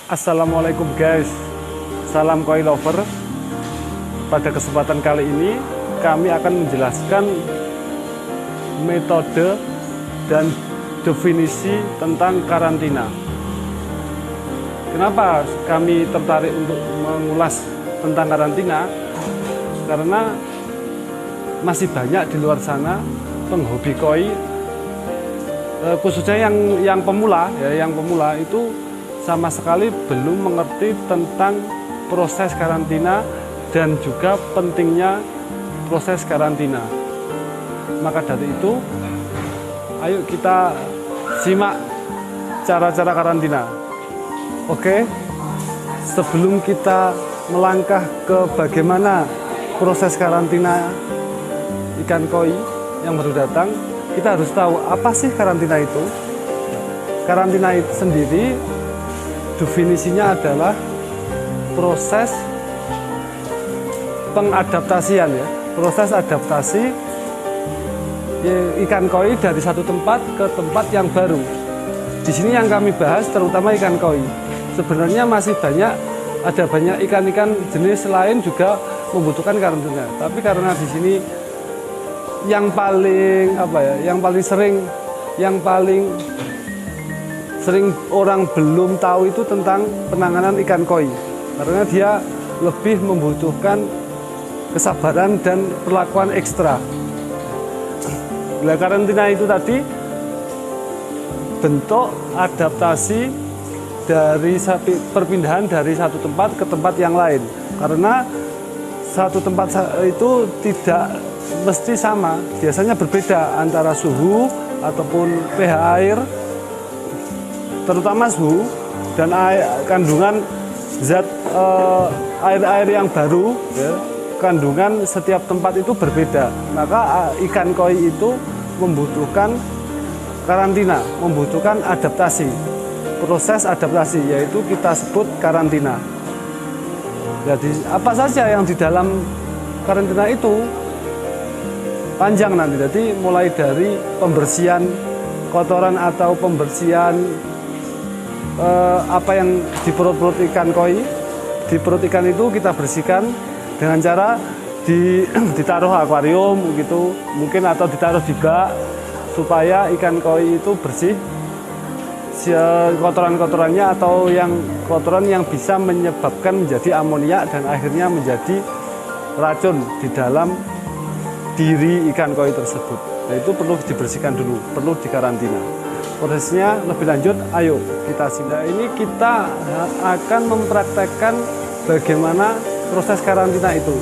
Assalamualaikum guys, salam koi lover. Pada kesempatan kali ini kami akan menjelaskan metode dan definisi tentang karantina. Kenapa kami tertarik untuk mengulas tentang karantina? Karena masih banyak di luar sana penghobi koi, khususnya yang pemula itu sama sekali belum mengerti tentang proses karantina dan juga pentingnya proses karantina. Maka dari itu, ayo kita simak cara-cara karantina. Oke, sebelum kita melangkah ke bagaimana proses karantina ikan koi yang baru datang, kita harus tahu apa sih karantina itu. Karantina itu sendiri definisinya adalah proses pengadaptasian ya, proses adaptasi ikan koi dari satu tempat ke tempat yang baru. Di sini yang kami bahas terutama ikan koi. Sebenarnya masih ada banyak ikan-ikan jenis lain juga membutuhkan karantina. Tapi karena di sini yang paling sering orang belum tahu itu tentang penanganan ikan koi, karena dia lebih membutuhkan kesabaran dan perlakuan ekstra. Nah, karantina itu tadi bentuk adaptasi dari perpindahan dari satu tempat ke tempat yang lain, karena satu tempat itu tidak mesti sama, biasanya berbeda antara suhu ataupun pH air, terutama suhu dan kandungan zat air-air yang baru ya, kandungan setiap tempat itu berbeda. Maka ikan koi itu membutuhkan karantina, membutuhkan adaptasi, proses adaptasi, yaitu kita sebut karantina. Jadi apa saja yang di dalam karantina itu panjang nanti, jadi mulai dari pembersihan kotoran atau pembersihan apa yang di perut ikan koi. Di perut ikan itu kita bersihkan dengan cara ditaruh akuarium gitu, mungkin, atau ditaruh di bak supaya ikan koi itu bersih kotoran-kotorannya, atau kotoran yang bisa menyebabkan menjadi amoniak dan akhirnya menjadi racun di dalam diri ikan koi tersebut. Nah, itu perlu dibersihkan dulu, perlu dikarantina. Prosesnya lebih lanjut, ayo kita simak. Ini kita akan mempraktekkan bagaimana proses karantina itu.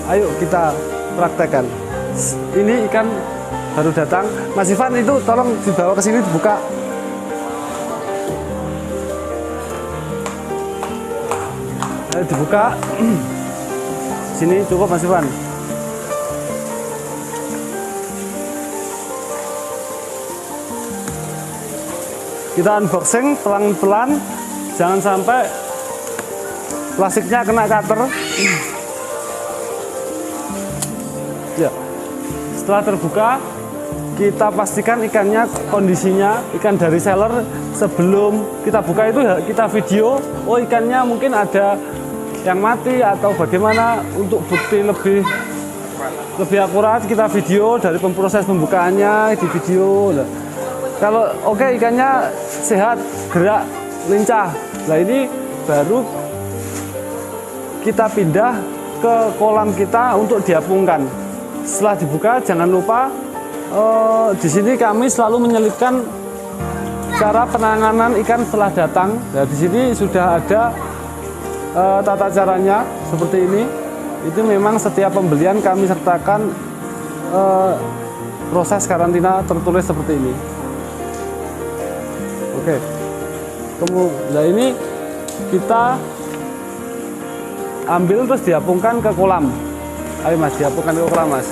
Ayo kita praktekkan. Ini ikan baru datang. Mas Ivan, itu tolong dibawa ke sini, dibuka. Ayo dibuka. Sini cukup Mas Ivan. Kita unboxing pelan-pelan, jangan sampai plastiknya kena cutter. Ya. Setelah terbuka, kita pastikan ikannya kondisinya, ikan dari seller sebelum kita buka itu kita video. Oh, ikannya mungkin ada yang mati atau bagaimana, untuk bukti lebih akurat kita video dari proses pembukaannya di video. Kalau oke, ikannya sehat, gerak, lincah. Nah, ini baru kita pindah ke kolam kita untuk diapungkan. Setelah dibuka, jangan lupa di sini kami selalu menyelipkan cara penanganan ikan setelah datang. Nah, di sini sudah ada tata caranya seperti ini. Itu memang setiap pembelian kami sertakan proses karantina tertulis seperti ini. Oke, nah ini kita ambil terus diapungkan ke kolam. Ayo Mas, diapungkan ke kolam Mas.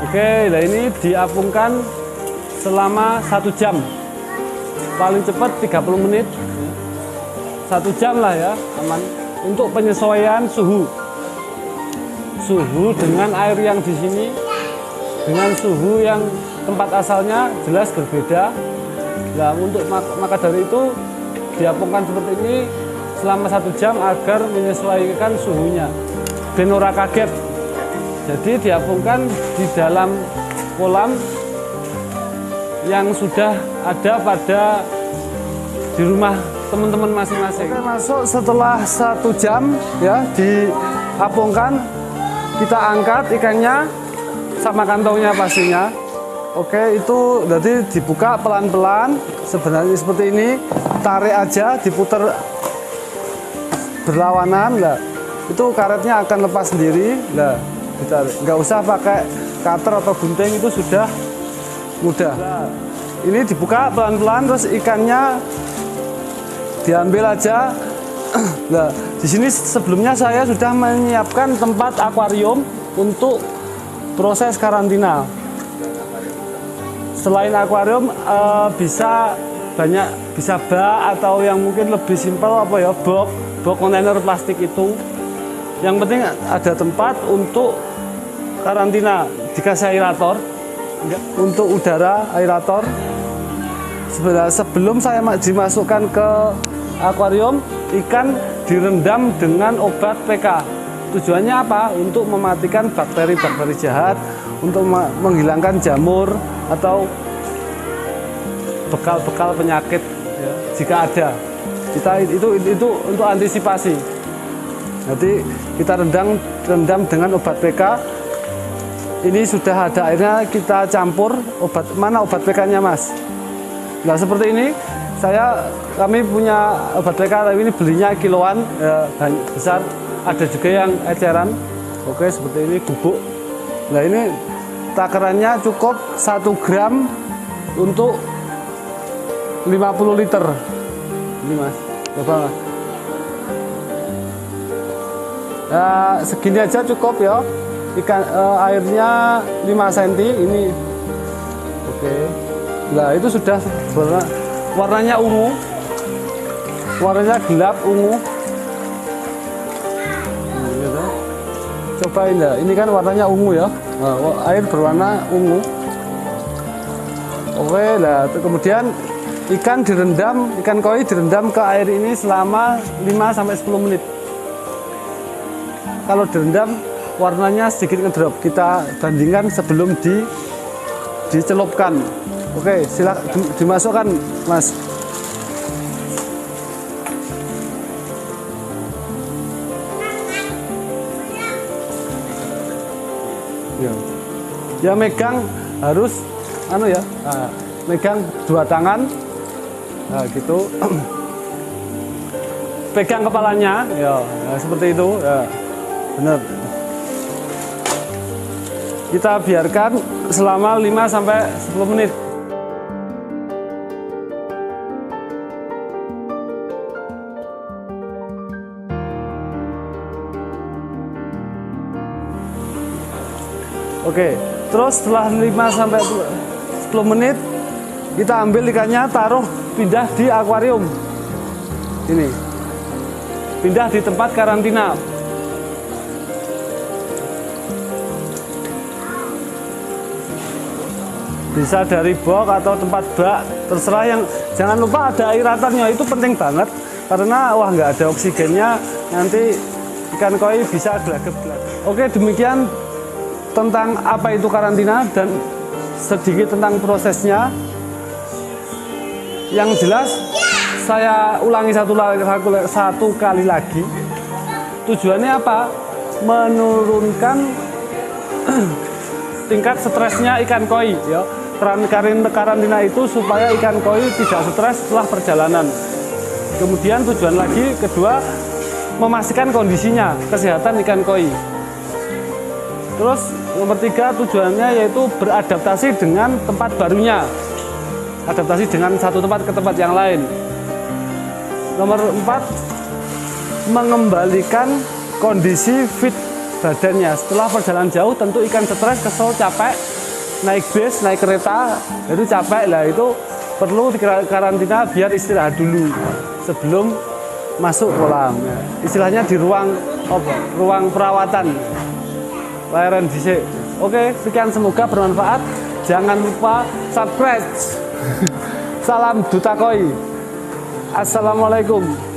Oke, nah ini diapungkan selama 1 jam. Paling cepat 30 menit. 1 jam lah ya, aman. Untuk penyesuaian suhu dengan air yang di sini dengan suhu yang tempat asalnya jelas berbeda. Nah, untuk maka dari itu diapungkan seperti ini selama 1 jam agar menyesuaikan suhunya. Ben ora kaget. Jadi diapungkan di dalam kolam yang sudah ada pada di rumah teman-teman masing-masing. Oke, masuk setelah 1 jam ya, diapungkan, kita angkat ikannya sama kantongnya pastinya. Oke, itu berarti dibuka pelan-pelan, sebenarnya seperti ini, tarik aja, diputar berlawanan, lah itu karetnya akan lepas sendiri, lah ditarik. Nggak usah pakai cutter atau gunting, itu sudah mudah. Nah, ini dibuka pelan-pelan, terus ikannya diambil aja. Nah, di sini sebelumnya saya sudah menyiapkan tempat akuarium untuk proses karantina. Selain akuarium bisa bak atau yang mungkin lebih simpel apa ya, box kontainer plastik itu. Yang penting ada tempat untuk karantina, dikasih aerator untuk udara, aerator. Sebelum saya dimasukkan ke akuarium, ikan direndam dengan obat PK. Tujuannya apa? Untuk mematikan bakteri-bakteri jahat, untuk menghilangkan jamur atau bekal-bekal penyakit ya, jika ada. Itu untuk antisipasi. Jadi kita rendam dengan obat PK. Ini sudah ada airnya, kita campur obat. Mana obat PK-nya, Mas? Nah, seperti ini. Kami punya obat PK, tapi ini belinya kiloan ya, besar. Ada juga yang eceran. Oke, seperti ini bubuk. Nah, ini takarannya cukup 1 gram untuk 50 liter. Ini, Mas. Coba, Mas. Nah, segini aja cukup ya. Airnya 5 cm ini. Oke. Nah, itu sudah warnanya ungu. Warnanya gelap ungu. Cobain ya. Ini kan warnanya ungu ya. Nah, air berwarna ungu. Oke, nah kemudian ikan koi direndam ke air ini selama 5-10 menit. Kalau direndam warnanya sedikit ngedrop. Kita bandingkan sebelum dicelupkan. Oke, silakan dimasukkan, Mas. Ya megang harus megang 2 tangan. Nah, gitu. Pegang kepalanya ya, seperti itu ya. Benar. Kita biarkan selama 5-10 menit. Oke, terus setelah 5-10 menit kita ambil ikannya, pindah di akuarium. Ini. Pindah di tempat karantina. Bisa dari box atau tempat bak, terserah. Yang jangan lupa ada aeratornya, itu penting banget karena nggak ada oksigennya, nanti ikan koi bisa gelagap-gelagap. Oke, demikian tentang apa itu karantina dan sedikit tentang prosesnya. Yang jelas saya ulangi satu kali lagi. Tujuannya apa? Menurunkan tingkat stresnya ikan koi ya. Karantina itu supaya ikan koi tidak stres setelah perjalanan. Kemudian tujuan lagi kedua, memastikan kondisinya, kesehatan ikan koi. Terus nomor 3 tujuannya yaitu beradaptasi dengan tempat barunya. Adaptasi dengan satu tempat ke tempat yang lain. Nomor 4, mengembalikan kondisi fit badannya. Setelah perjalanan jauh tentu ikan stres, kesel, capek, naik bis, naik kereta, itu capek lah, itu perlu karantina biar istirahat dulu sebelum masuk kolam. Istilahnya di ruang perawatan, layaran dhisik. Oke, sekian, semoga bermanfaat. Jangan lupa subscribe. Salam Duta Koi. Assalamualaikum.